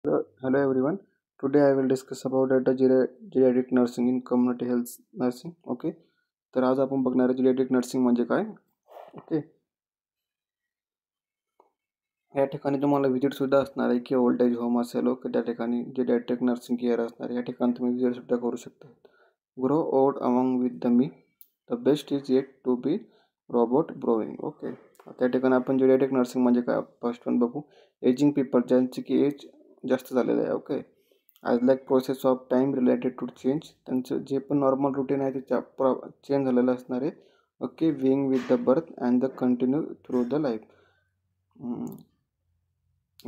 Hello everyone. Today I will discuss about geriatric nursing in community health nursing. Okay. तर आज आपण बघणार आहे geriatric nursing म्हणजे काय. ओके. या ठिकाणी तुम्हाला विजिट सुद्धा असणार आहे की ओल्ड एज होम असेल ओके त्या ठिकाणी geriatric nursing केअर असणार आहे. या ठिकाणी तुम्ही विजिट सुद्धा करू शकता. Grow old among with the me. The best is yet to be Robert Browning. Okay. त्या ठिकाणी आपण geriatric nursing म्हणजे काय फर्स्ट वन बघू. एजिंग पीपल ज्यांची की एज जास्त झालेलं आहे. Okay. As like process of time related to change त्यांचं जे पण नॉर्मल रुटीन आहे ते चेंज झालेलं असणार आहे. Okay. Wing with the birth and the continue through the life.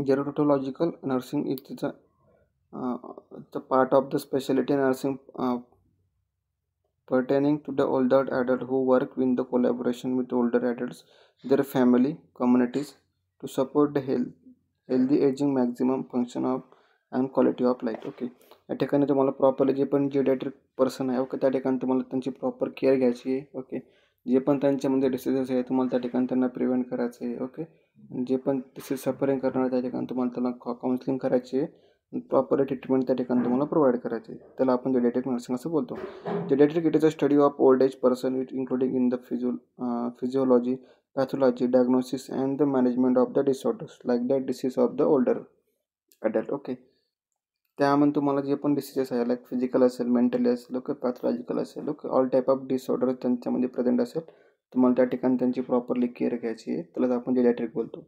Gerontological nursing is the part of the specialty nursing pertaining to the older adult who work in the collaboration with older adults, their family, communities to support the healthy aging, maximum function of and quality of life. Okay. या ठिकाणी तुम्हाला properly जे पण geriatric person आहे okay त्या ठिकाणी तुम्हाला त्यांची प्रॉपर केअर घ्यायची आहे. ओके. जे पण त्यांच्यामध्ये डिसीजेस आहे तुम्हाला त्या ठिकाणी त्यांना प्रिव्हेंट करायचं आहे. ओके. जे पण डिसीज सफरिंग करणार त्या ठिकाणी तुम्हाला त्याला काउन्सिलिंग करायची आहे. प्रॉपर ट्रीटमेंट त्या ठिकाणी तुम्हाला प्रोव्हाइड करायची आहे. त्याला आपण जेरियाट्रिक नर्सिंग असं बोलतो. Geriatric it is a study of old age person with including in the physiology, pathology, diagnosis and the management of the disorders like the disease of the older adult. Okay. त्यामध्ये तुम्हाला जे पण diseases आहे like physical असेल, mentally असेल, okay, pathological असेल, okay, all type of disorder त्यांच्यामध्ये present असेल तुम्हाला त्या ठिकाणी त्यांची प्रॉपरली केअर घ्यायची आहे. त्यालाच आपण जेरियाट्रिक बोलतो.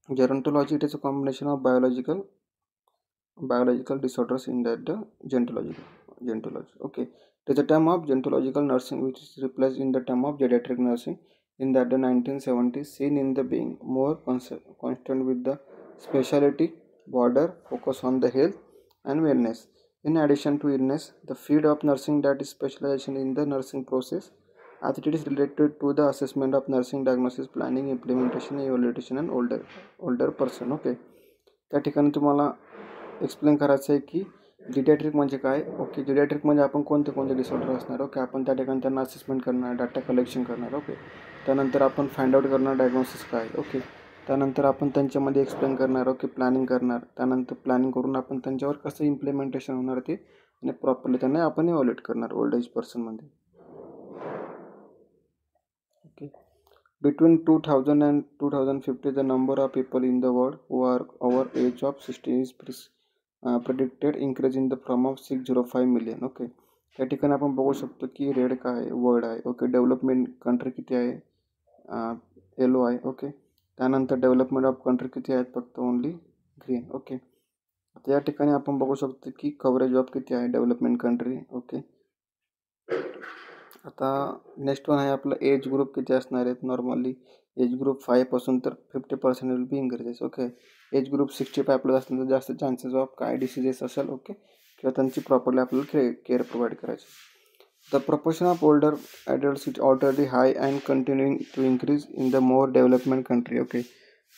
Gerontology it is a combination of biological disorders in that the gerontology. Okay. It is a term of gerontological nursing which is replaced in the term of geriatric nursing in that the 1970s seen in the being more constant with the specialty border focus on the health and wellness. In addition to illness, the field of nursing that is specialization in the nursing process as it is related to the assessment of nursing diagnosis, planning, implementation, evaluation and older person. Okay. त्या ठिकाणी तुम्हाला explain करायचं आहे की जिडॅट्रिक म्हणजे काय. Okay. जिडॅट्रिक म्हणजे आपण कोणते डिसऑर्डर असणार. ओके. आपण त्या ठिकाणी त्यांना असेसमेंट करणार, डाटा कलेक्शन करणार. ओके. त्यानंतर आपण फाइंड आउट करणार डायग्नोसिस काय. ओके. त्यानंतर आपण त्यांच्यामध्ये एक्सप्लेन करणार. ओके. प्लॅनिंग करणार. त्यानंतर प्लॅनिंग करून आपण त्यांच्यावर कसं इम्प्लिमेंटेशन होणार ते आणि प्रॉपरली त्यांना आपण इव्हॅल्युएट करणार old age पर्सनमध्ये. Okay. Between 2000 and 2050, the number of people in the world who are over age of 60 is predicted increase in the form of 605 million. Okay. त्या ठिकाणी आपण बघू शकतो की रेड काय आहे, वर्ड आहे. ओके. डेव्हलपमेंट कंट्री किती आहे, येलो आहे. ओके. त्यानंतर डेव्हलपमेंट ऑफ कंट्री किती आहेत, फक्त ओनली ग्रीन. ओके. आता या ठिकाणी आपण बघू शकतो की कव्हरेज ऑफ किती आहे डेव्हलपमेंट कंट्री. ओके. आता नेक्स्ट वन आहे आपलं एज ग्रुप किती असणार आहेत. नॉर्मली एज ग्रुप 5 पासून तर 50% will be increases. Okay. Age group 65 plus असतील तर जास्त चान्सेस ऑफ काय डिसीजेस असेल. ओके. किंवा त्यांची प्रॉपरली आपल्याला केअर प्रोव्हाइड करायची. The proportion of older adults is already high and continuing to increase in the more development country. Okay.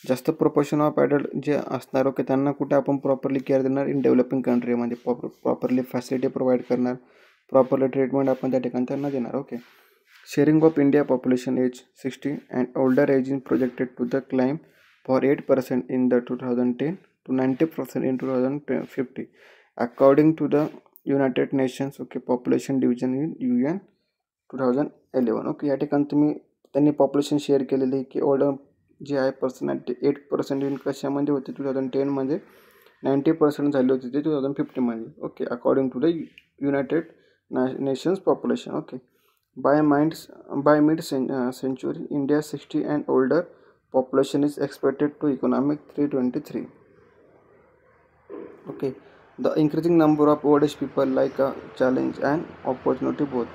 जास्त प्रपोर्शन ऑफ ॲडल्ट जे असणार ओके त्यांना कुठे आपण प्रॉपरली केअर देणार इन डेव्हलपिंग कंट्रीमध्ये प्रॉपरली फॅसिलिटी प्रोव्हाइड करणार, प्रॉपरली ट्रीटमेंट आपण त्या ठिकाणी त्यांना देणार. Okay. Sharing of India population age 60 and older age in projected to the climb for 8% in the 2010 to 90% in 2050 according to the United Nations okay population division in UN 2011. Okay. या ठिकाणी त्यांनी population share केलेली की older जे आहे person 8% in कशामध्ये होते 2010 मध्ये, 90% झाली होती ते 2050 मध्ये. Okay. According to the United Nations population. Okay. by mid century India 60 and older population is expected to economic 323. Okay. The increasing number of old age people like a challenge and opportunity both.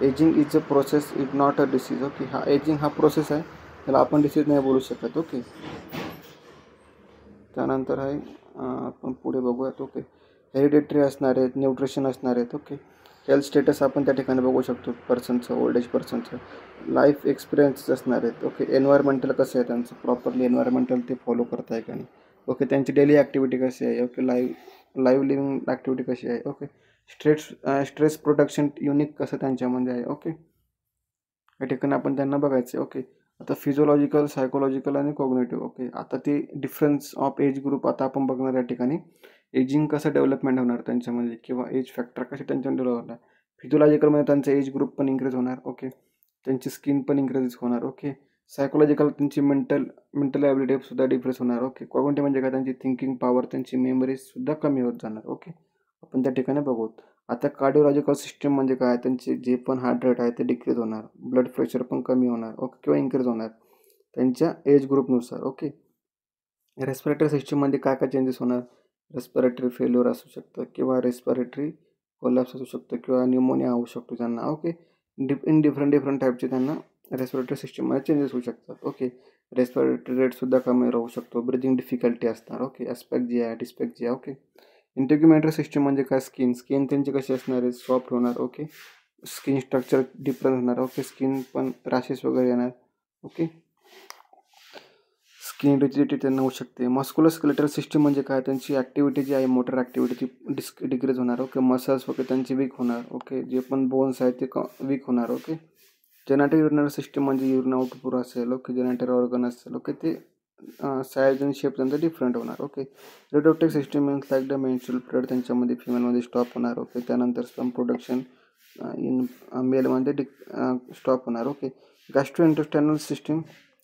Aging is a process, it not a disease. Okay. हा ageing हा process आहे, त्याला आपण disease नाही बोलू शकत. Okay. त्यानंतर आहे आपण पुढे बघूयात. ओके. हेरिडेटरी असणार आहेत, न्यूट्रिशन असणार आहेत. ओके. हेल्थ स्टेटस आपण त्या ठिकाणी बघू शकतो पर्सनचं, ओल्ड एज पर्सनचं. लाईफ एक्सपिरियन्स असणार आहेत. ओके. एन्व्हायरमेंटल कसं आहे त्यांचं, प्रॉपरली एन्व्हायरमेंटल ते फॉलो करत आहे का नाही. ओके. त्यांची डेली ॲक्टिव्हिटी कशी आहे. ओके. लाईव्ह लिव्हिंग ॲक्टिव्हिटी कशी आहे. ओके. स्ट्रेस प्रोडक्शन युनिक कसं त्यांच्यामध्ये आहे. ओके. या ठिकाणी आपण त्यांना बघायचं आहे. ओके. आता फिजिओलॉजिकल, सायकोलॉजिकल आणि कॉग्निटिव्ह. ओके, आता ते डिफरन्स ऑफ एज ग्रुप आता आपण बघणार या ठिकाणी. एजिंग कसं डेव्हलपमेंट होणार त्यांच्यामध्ये किंवा एज फॅक्टर कसे त्यांच्यामध्ये डेव्हलप होणार. फिजिओलॉजिकलमध्ये त्यांचा एज ग्रुप पण इन्क्रीज होणार. ओके, त्यांची स्किन पण इन्क्रीज होणार. ओके, सायकोलॉजिकल त्यांची मेंटल ॲबिलिटी सुद्धा डिफ्रेस होणार. ओके, कॉग्निटिव्ह म्हणजे काय, त्यांची थिंकिंग पॉवर, त्यांची मेमरी सुद्धा कमी होत जाणार. ओके, आपण त्या ठिकाणी बघू. आता कार्डिओलॉजिकल सिस्टम म्हणजे काय, त्यांचे जे पण हार्ट रेट आहे ते डिक्रीज होणार, ब्लड प्रेशर पण कमी होणार. ओके, किंवा इन्क्रीज होणार त्यांच्या एज ग्रुपनुसार. ओके, रेस्पिरेटरी सिस्टममध्ये काय काय चेंजेस होणार, रेस्पिरेटरी फेल्युअर असू शकतं किंवा रेस्पिरेटरी कोलॅप्स असू शकतं किंवा न्यूमोनिया होऊ शकतो त्यांना. ओके, डिफरंट टाईपचे त्यांना रेस्पिरेटरी सिस्टममध्ये चेंजेस होऊ शकतात. ओके, रेस्पिरेटरी रेटसुद्धा कमी राहू शकतो, ब्रिथिंग डिफिकल्टी असणार. ओके, ॲस्पेक्जिया, डिस्पेक्जिया. ओके, इंटिग्युमेटरी सिस्टम म्हणजे काय, स्किन त्यांची कशी असणार आहे, सॉफ्ट होणार. ओके, स्किन स्ट्रक्चर डिफरंट होणार. ओके, स्किन पण रॅशेस वगैरे येणार. ओके, स्किन रिजिडिटी त्यांना होऊ शकते. मस्क्युलोस्केलेटल सिस्टम म्हणजे काय, त्यांची ॲक्टिव्हिटी जी आहे, मोटर ॲक्टिव्हिटी ती डिक्रीज होणार. ओके, मसल्स वगैरे त्यांची वीक होणार. ओके, जे पण बोन्स आहेत ते वीक होणार. ओके, जेनेटिक युरिनरी सिस्टम म्हणजे युरिन आउटपुट असेल. ओके, जेनेटिक ऑर्गन असेल. ओके, ते साईज आणि शेप त्यांचा डिफरंट होणार. Okay, reproductive system means like the menstrual period त्यांच्यामध्ये फिमेलमध्ये स्टॉप होणार. ओके, त्यानंतर स्पर्म प्रोडक्शन इन मेलमध्ये स्टॉप होणार. ओके, गॅस्ट्रोइंटेस्टायनल सिस्टम,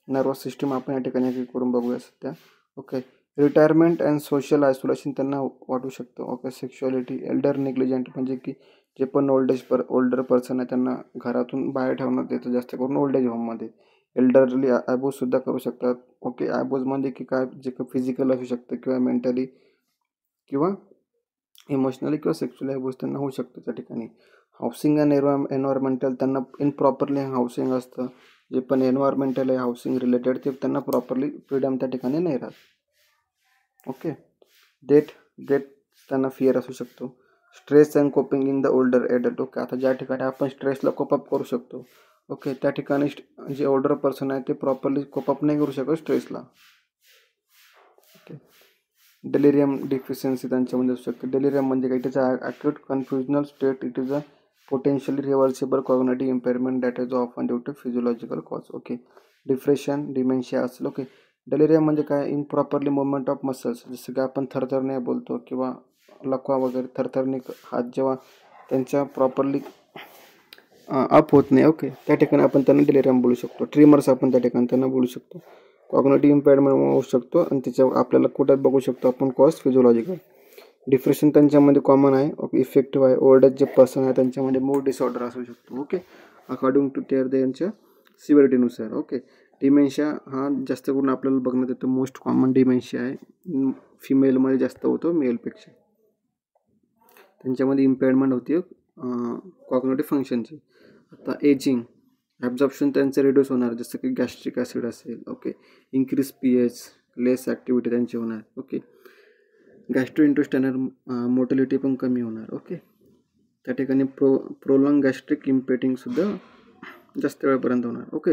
नर्वस सिस्टम आपण या ठिकाणी करून बघूया सध्या. Okay, retirement and social isolation त्यांना वाटू शकतं. ओके, सेक्शुअलिटी, एल्डर निग्लिजंट म्हणजे की जे पण ओल्डर पर्सन आहे त्यांना घरातून बाहेर ठेवण्यात येतं, जास्त करून ओल्ड एज होममध्ये. एल्डरली ॲबूजसुद्धा करू शकतात. ओके, ॲबूजमध्ये की काय, जे काही फिजिकल असू शकतं किंवा मेंटली किंवा इमोशनली किंवा सेक्शुअली ॲबूज त्यांना होऊ शकतं त्या ठिकाणी. हाऊसिंग अँड एन्व्हायरमेंटल, त्यांना इनप्रॉपरली हाऊसिंग असतं, जे पण एन्व्हायरमेंटल आहे हाऊसिंग रिलेटेड ते त्यांना प्रॉपरली फ्रीडम त्या ठिकाणी नाही राहत. ओके, डेट त्यांना फिअर असू शकतो. Stress and coping in the older adult. Okay, आता ज्या ठिकाणी आपण स्ट्रेसला कोपअप करू शकतो. ओके, त्या ठिकाणी जे ओल्डर पर्सन आहे ते प्रॉपरली कोपअप नाही करू शकत स्ट्रेसला. ओके, डेलिरियम डिफिशियन्सी त्यांच्यामध्ये असू शकते. डेलिरियम म्हणजे काय, त्याचा acute confusional state. It is a potentially reversible cognitive impairment that is often due to physiological cause. Okay, depression, dementia असेल. ओके, डेलिरियम म्हणजे काय, इम्प्रॉपरली मुवमेंट ऑफ मसल्स, जसं की आपण थरथरणे बोलतो किंवा लकवा वगैरे, थरथरणे हात जेव्हा त्यांच्या प्रॉपरली अप होत नाही. ओके, त्या ठिकाणी आपण त्यांना डेलिरियम बोलू शकतो. ट्रिमर्स आपण त्या ठिकाणी त्यांना बोलू शकतो. कॉग्निटिव्ह इम्पेअरमेंट होऊ शकतो आणि त्याच्या आपल्याला कुठं बघू शकतो आपण, कॉज फिजिओलॉजिकल. डिप्रेशन त्यांच्यामध्ये कॉमन आहे. ओके, इफेक्टिव्ह आहे. ओल्ड एज जे पर्सन आहे त्यांच्यामध्ये मूड डिसऑर्डर असू शकतो. ओके, अकॉर्डिंग टू त्यांच्या सिव्हिरिटीनुसार. ओके, डिमेन्शिया हा जास्त करून आपल्याला बघण्यात येतो. मोस्ट कॉमन डिमेन्शिया आहे, फिमेलमध्ये जास्त होतो मेलपेक्षा. त्यांच्यामध्ये इम्पेअरमेंट होती कॉग्निटिव्ह फंक्शनची. आता एजिंग, ॲब्झॉर्प्शन त्यांचं रिड्यूस होणार, जसं की गॅस्ट्रिक ॲसिड असेल. ओके, इन्क्रीज पीएच, लेस ॲक्टिव्हिटी त्यांची होणार. ओके, गॅस्ट्रोइंटेस्टायनल मोटिलिटी पण कमी होणार. ओके, त्या ठिकाणी प्रोलॉंग गॅस्ट्रिक इम्पेटिंगसुद्धा जास्त वेळपर्यंत होणार. ओके,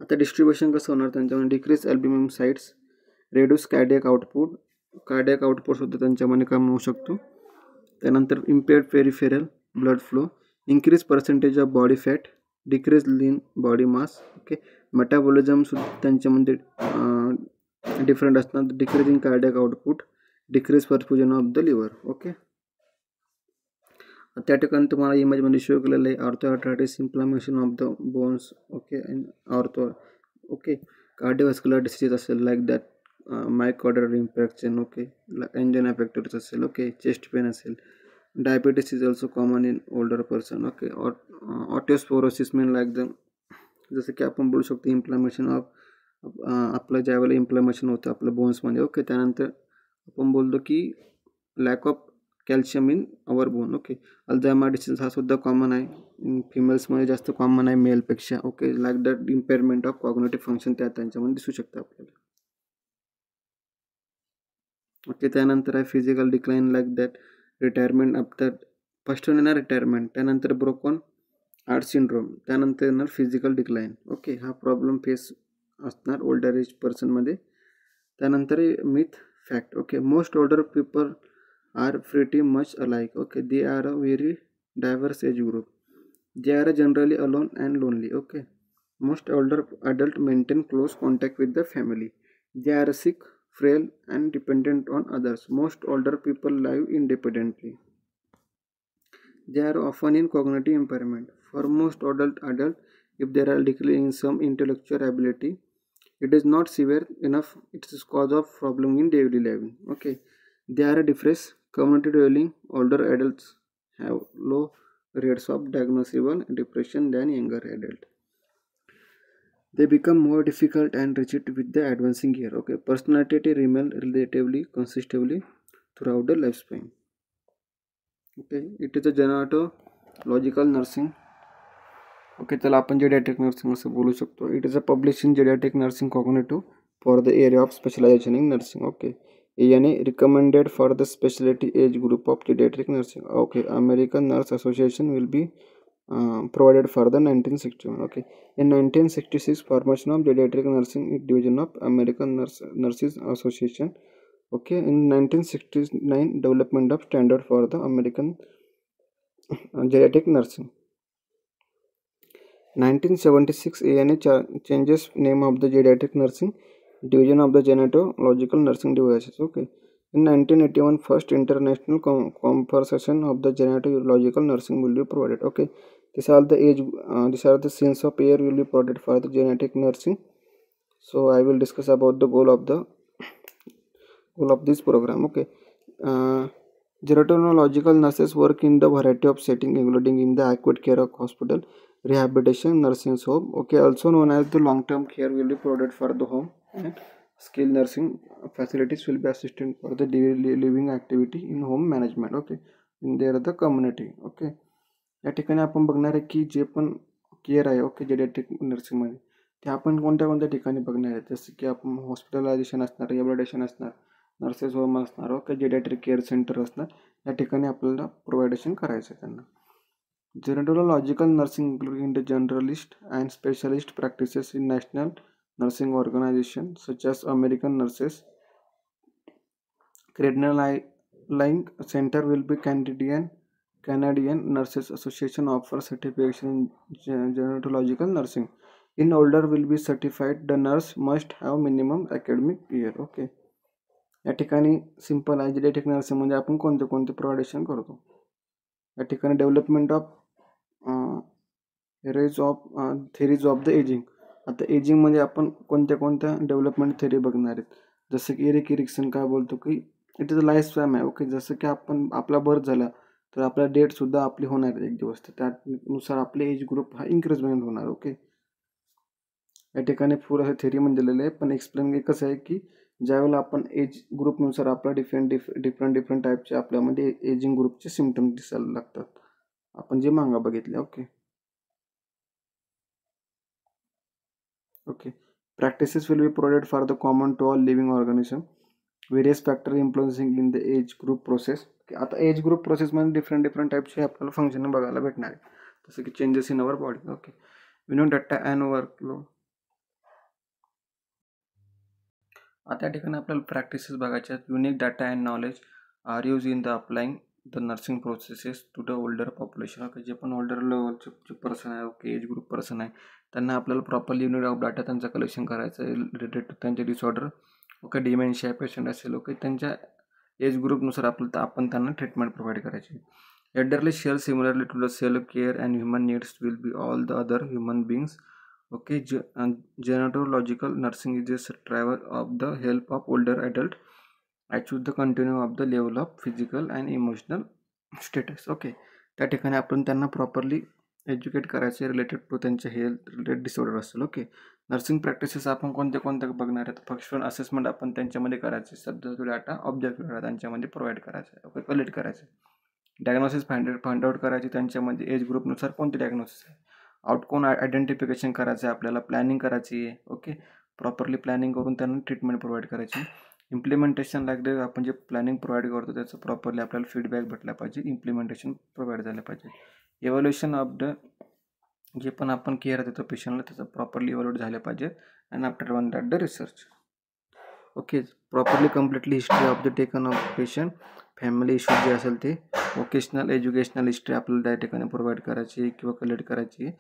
आता डिस्ट्रीब्युशन कसं होणार त्यांच्यामध्ये, decrease albumin sites, reduce cardiac आउटपुटसुद्धा त्यांच्यामध्ये कमी होऊ शकतो. त्यानंतर impaired peripheral blood flow, increase percentage of body fat, decrease lean body mass. Okay, मेटाबॉलिझमसुद्धा त्यांच्यामध्ये डिफरंट असणार, decrease in cardiac output, decrease perfusion of the liver. Okay, त्या ठिकाणी तुम्हाला इमेजमध्ये शो केलेलं आहे orthoarthritis, inflammation of the bones. Okay, ortho. Okay, cardiovascular disease असेल like that myocardial infection. Okay, angina pectoris असेल. ओके, चेस्ट पेन असेल. Diabetes is also common in older person. Okay, osteoporosis mean like the, जसं की आपण बोलू शकतो inflammation of, आपलं ज्यावेळेला इन्फ्लामेशन होतं आपल्या बोन्समध्ये. ओके, त्यानंतर आपण बोलतो की lack of calcium in our bone. Okay, Alzheimer disease हा सुद्धा कॉमन आहे, फिमेल्समध्ये जास्त कॉमन आहे मेलपेक्षा. Okay, like that impairment of cognitive function त्यांच्यामध्ये दिसू शकतं आपल्याला. ओके, त्यानंतर आहे physical decline like that retirement after, first येणार रिटायरमेंट, त्यानंतर ब्रोकन हार्ट सिंड्रोम, त्यानंतर येणार फिजिकल डिक्लाइन. ओके, हा प्रॉब्लेम फेस असणार ओल्डर एज पर्सनमध्ये. त्यानंतर myth fact. Okay, most older people are pretty much alike. Okay, they are a very diverse age group, they are generally alone and lonely. Okay, Most older adults maintain close contact with the family. They are sick, frail, and dependent on others. Most older people live independently. They are often in cognitive impairment. For most adult, if there are decline in some intellectual ability, it is not severe enough. It is cause of problem in daily living. Okay, they are depressed, community dwelling. Older adults have low rates of diagnosable depression than younger adults. They become more difficult and rigid with the advancing year. Okay, personality remain relatively consistently throughout the lifespan. Okay, it is a gerontological nursing. Okay त्याला आपण geriatric nursing असं बोलू शकतो. It is a publish in geriatric nursing cognitive for the area of specialisation in nursing. Okay याने recommended for the speciality age group of geriatric nursing. Okay American nurse association will be provided for the 1961. Okay, in 1966 formation of geriatric nursing division of American Nurses Association. Okay, in 1969 development of standard for the American geriatric nursing. 1976 ANA changes name of the geriatric nursing division of the gynecological nursing devices. Okay, in 1981 first international conversation of the gynecological nursing will be provided. Okay, these are the these are the scenes of year will be provided for the genetic nursing. So I will discuss about the goal of this program. Okay, gerontological nurses work in the variety of settings, including in the acute care of hospital, rehabilitation, nursing home. Okay, also known as the long-term care will be provided for the home, and skilled nursing facilities will be assistant for the daily living activity in home management. Okay, in there the community. Okay, या ठिकाणी आपण बघणार आहे की जे पण care आहे okay जेडियाट्रिक नर्सिंगमध्ये ते आपण कोणत्या कोणत्या ठिकाणी बघणार आहे. जसं की आपण हॉस्पिटलायझेशन असणार, रिहॅबिलिटेशन असणार, नर्सेस होम असणार, ओके जेडियाट्रिक केअर सेंटर असणार. या ठिकाणी आपल्याला प्रोव्हायडेशन करायचं आहे त्यांना. Gerontological nursing including the generalist and specialist practices in national nursing organization such as American Nurses. Cardinal Line Center will be Canadian Nurses Association offers certification in gerontological nursing. In older will be certified, the nurse must have minimum academic year. Okay. या ठिकाणी simple आहे जेडियाट्रिक nursing म्हणजे आपण कोणते कोणते प्रोव्हायडेशन करतो. या ठिकाणी development of theories of the ageing. आता एजिंगमध्ये आपण कोणत्या कोणत्या डेव्हलपमेंट थेरी बघणार आहेत. जसं की एरिक इरिक्सन काय बोलतो की it is a life spam आहे. ओके जसं की आपण आपला बर्थ झाला तर आपला डेटसुद्धा आपली होणार आहे एक दिवस, तर त्यानुसार आपले एज ग्रुप हा इन्क्रीजमेंट होणार. ओके या ठिकाणी फुल असं थेरी म्हणजे दिलेलं आहे, पण एक्सप्लेन कसं आहे की ज्यावेळेला आपण एज ग्रुपनुसार आपला डिफरंट टाईपचे आपल्यामध्ये एजिंग ग्रुपचे सिम्पटम्स दिसायला लागतात, आपण जे मागं बघितले. Okay practices will be provided for the common to all living organism. Various factors influencing in the age group process. आता एज ग्रुप प्रोसेसमध्ये डिफरंट टाईपचे आपल्याला फंक्शन बघायला भेटणार आहे, जसं की changes in our body. Okay we know data and workload. आता या ठिकाणी आपल्याला प्रॅक्टिसेस बघायचे आहेत. Unique data and knowledge are use in the applying the nursing processes to the older population. Okay जे पण ओल्डर लेवलचे जे पर्सन आहे, ओके एज ग्रुप पर्सन आहे, त्यांना आपल्याला प्रॉपरली युनिट ऑफ डाटा त्यांचं कलेक्शन करायचं आहे रिलेटेड टू त्यांचे डिसऑर्डर. ओके डिमेन्शिया पेशंट असेल, ओके त्यांच्या एज ग्रुपनुसार आपण त्यांना ट्रीटमेंट प्रोव्हाइड करायची. Elderly share similarly to the self care and human needs will be all the other human beings. Okay, gerontological nursing is a driver of the help of older adult achieve the continuum of the level of physical and emotional status. Okay त्या ठिकाणी आपण त्यांना properly educate करायचे related to त्यांचे health related disorder असेल. Okay nursing practices आपण कोणत्या कोणत्या बघणार आहेत. फंक्शनल असेसमेंट आपण त्यांच्यामध्ये करायचे, सब्जेक्टिव्ह डाटा ऑब्जेक्टिव्ह डाटा त्यांच्यामध्ये प्रोव्हाइड करायचा आहे. ओके कलेक्ट करायचे. डायग्नोसिस फाइंड आउट करायची त्यांच्यामध्ये एज ग्रुपनुसार कोणते डायग्नोसिस आहे. आउटकम आयडेंटिफिकेशन करायचं आहे आपल्याला, प्लॅनिंग करायची आहे. ओके प्रॉपरली प्लॅनिंग करून त्यांना ट्रीटमेंट प्रोव्हाइड करायची. इम्प्लिमेंटेशन लागले आपण जे प्लॅनिंग प्रोव्हाइड करतो त्याचं प्रॉपरली आपल्याला फीडबॅक भेटला पाहिजे, इम्प्लिमेंटेशन प्रोव्हाइड झालं पाहिजे. इव्हॅल्युएशन ऑफ द जे पण आपण केअर देतो पेशंटला त्याचं प्रॉपरली इव्हॅल्युएट झालं पाहिजे. And after one that the research. Okay properly completely history of the taken of patient, family issues जे असेल ते, वोकेशनल एज्युकेशनल हिस्ट्री आपल्याला त्या ठिकाणी प्रोव्हाइड करायची किंवा कलेक्ट करायची.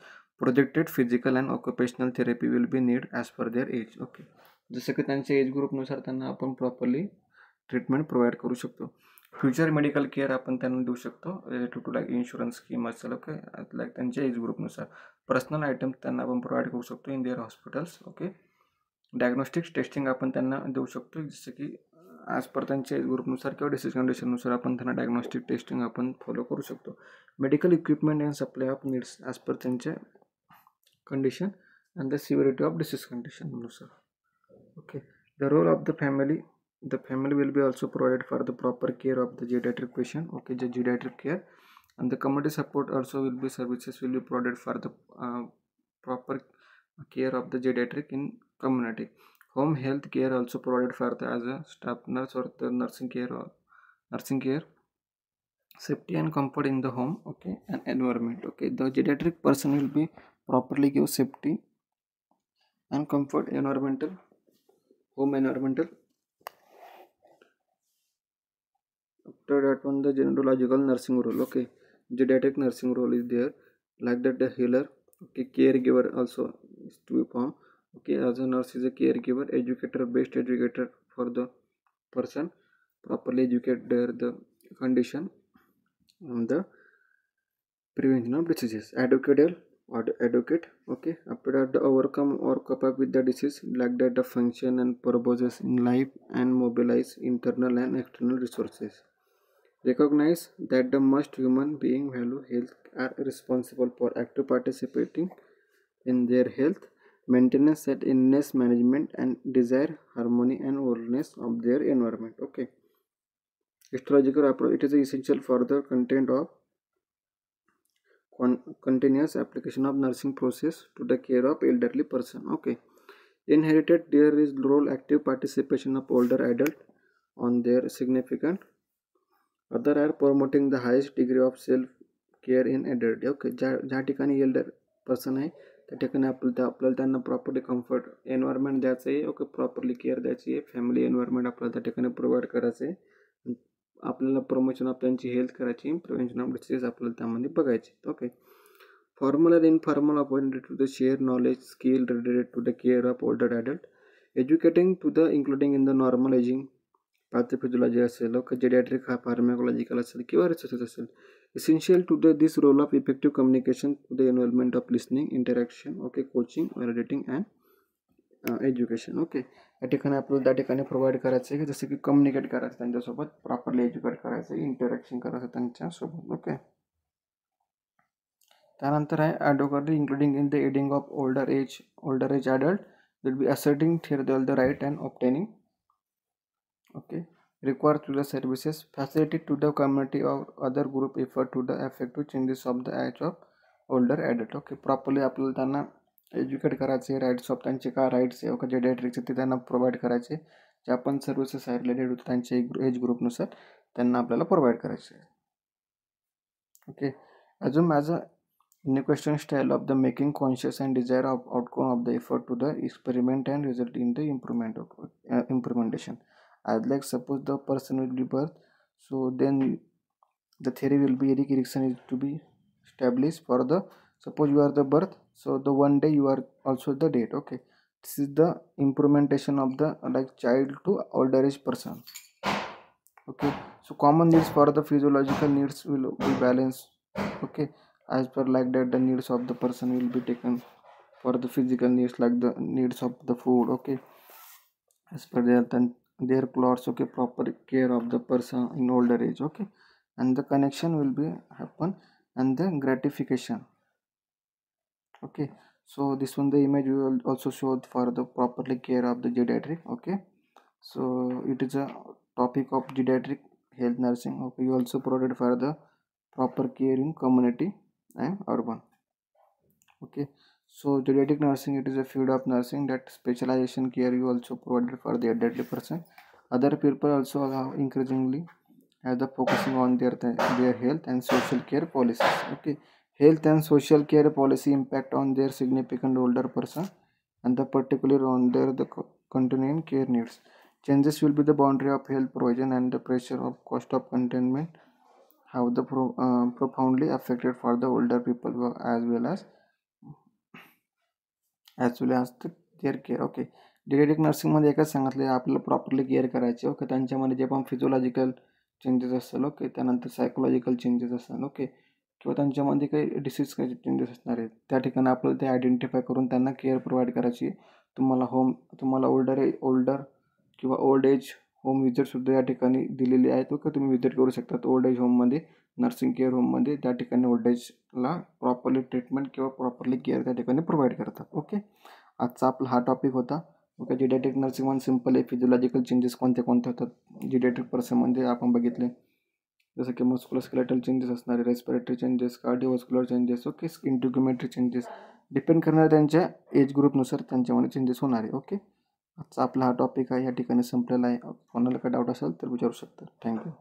Projected physical and occupational therapy will be need as per their age. Okay, जसं की त्यांच्या एज ग्रुपनुसार त्यांना आपण प्रॉपरली ट्रीटमेंट प्रोव्हाइड करू शकतो. फ्युचर मेडिकल केअर आपण त्यांना देऊ शकतो related to like insurance scheme असेल. ओके, लाईक त्यांच्या एज ग्रुपनुसार पर्सनल आयटम त्यांना आपण प्रोव्हाइड करू शकतो in their hospitals. Okay, diagnostics testing आपण त्यांना देऊ शकतो, जसं की ॲज पर त्यांच्या एज ग्रुपनुसार किंवा डिसीज कंडिशननुसार आपण त्यांना डायग्नोस्टिक टेस्टिंग आपण फॉलो करू शकतो. Medical equipment and supply of needs as per त्यांच्या condition and the severity of disease condition also. Okay, the role of the family will be also provided for the proper care of the geriatric patient. Okay, the geriatric care and the community support also will be services will be provided for the proper care of the geriatric in community. Home health care also provided for the as a staff nurse or the nursing care, safety and comfort in the home. Okay, and environment. Okay, the geriatric person will be properly give safety and comfort, home environmental. After that one, the gerontological nursing role. Okay, geriatric nursing role is there, like that the healer. Okay, caregiver also is to be formed. Okay, as a nurse is a caregiver, educator, best educator for the person, properly educate the condition and the prevention of diseases. Advocate. Okay, after that the overcome or cope up with the disease, like that the function and purposes in life and mobilize internal and external resources. Recognize that the most human being value health are responsible for active participating in their health maintenance and illness management and desire harmony and wholeness of their environment. Okay, astrological approach, it is essential for the content of continuous application of nursing process to the care of elderly person. Okay, inherited, there is role active participation of older adult on their significant other are promoting the highest degree of self care in elderly. Okay, ज्या ठिकाणी Elder person आहे त्या ठिकाणी आपल्याला त्यांना properly comfort environment द्यायचं आहे. Okay, properly care द्यायची आहे, फॅमिली एन्व्हायरमेंट आपल्याला त्या ठिकाणी प्रोव्हाइड करायचं आहे, आपल्याला प्रमोशन ऑफ त्यांची हेल्थ करायची, प्रिव्हेंशन ऑफ डिसीज आपल्याला त्यामध्ये बघायचे. Okay, formal and informal opportunity to the share knowledge skill related to the care of older adult, educating to the including in the normal aging pathophysiology असेल, geriatric हा pharmacological असेल किंवा research असेल. essential to the this role of effective communication to the involvement of listening interaction. Okay, coaching validating and education. Okay, या ठिकाणी आपल्याला त्या ठिकाणी प्रोव्हाइड करायचं आहे की जसं की कम्युनिकेट करायचं त्यांच्यासोबत, प्रॉपरली एज्युकेट करायचं, इंटरॅक्शन करायचं त्यांच्यासोबत. ओके, त्यानंतर आहे advocate including in the adding of older age adult will be asserting the right and obtaining. Okay, required to the services facility to the community or other group effort to the effective changes of the age of older adult. Okay, properly आपल्याला त्यांना educate करायचे, rights of त्यांचे काय rights आहे okay जेरियाट्रिकचे ते त्यांना provide करायचे, ज्या पण सर्व्हिसेस आहे रिलेटेड होते त्यांच्या एज ग्रुपनुसार त्यांना आपल्याला प्रोव्हाइड करायचे. ओके, अजून as a new question style of the making conscious and desire of outcome of the effort to the experiment and result in the implementation. As like suppose the person will be birth, so then the theory will be Erik Erikson is to be established for the suppose you are the birth, so the one day you are also the date. Okay, this is the implementation of the like child to older age person. Okay, so common needs for the physiological needs will be balanced. Okay, as per like that the needs of the person will be taken for the physical needs like the needs of the food. Okay, as per their clothes. Okay, proper care of the person in older age. Okay, and the connection will be happen and the gratification. Okay, so this one the image we will also show for the properly care of the geriatric. Okay, so it is a topic of geriatric health nursing. Okay, you also provided for the proper care in community and urban. Okay, so geriatric nursing, it is a field of nursing that specialization care you also provided for the elderly person. Other people also are increasingly as the focusing on their health and social care policies. Okay, health and social care policy impact on their significant older person and the particular on their the continuing care needs. Changes will be the boundary of health provision and the pressure of cost of containment have the profoundly affected for the older people as well as as well as the their care. Okay. Geriatric नर्सिंगमध्ये एकच सांगितलं आपल्याला properly care करायचे. Okay. त्यांच्यामध्ये जे पण physiological changes असतील, okay, त्यानंतर सायकोलॉजिकल चेंजेस असतात, ओके, किंवा त्यांच्यामध्ये काही डिसीज काही चेंजेस असणार आहेत, त्या ठिकाणी आपल्याला ते आयडेंटिफाय करून त्यांना केअर प्रोव्हाइड करायची. तुम्हाला ओल्डर किंवा ओल्ड एज होम विजिटसुद्धा या ठिकाणी दिलेली आहेत. ओके. तुम्ही विजिट करू शकतात ओल्ड एज होममध्ये, नर्सिंग केअर होममध्ये. त्या ठिकाणी ओल्ड एजला प्रॉपरली ट्रीटमेंट किंवा प्रॉपरली केअर त्या ठिकाणी प्रोव्हाइड करतात. ओके. आजचा आपला हा टॉपिक होता. Okay. Geriatric nursing one simple आहे. फिजिओलॉजिकल चेंजेस कोणते होतात जिडॅटिक पर्सनमध्ये आपण बघितले, जसं की मस्कुलोस्केलेटल चेंजेस असणारे, respiratory changes, cardiovascular changes, okay, integumentary changes, depend करणारे त्यांच्या एज ग्रुपनुसार त्यांच्यामध्ये चेंजेस होणार आहे. ओके. आजचा आपला हा टॉपिक आहे या ठिकाणी संपलेला आहे. कोणाला काय डाऊट असेल तर विचारू शकता. थँक्यू.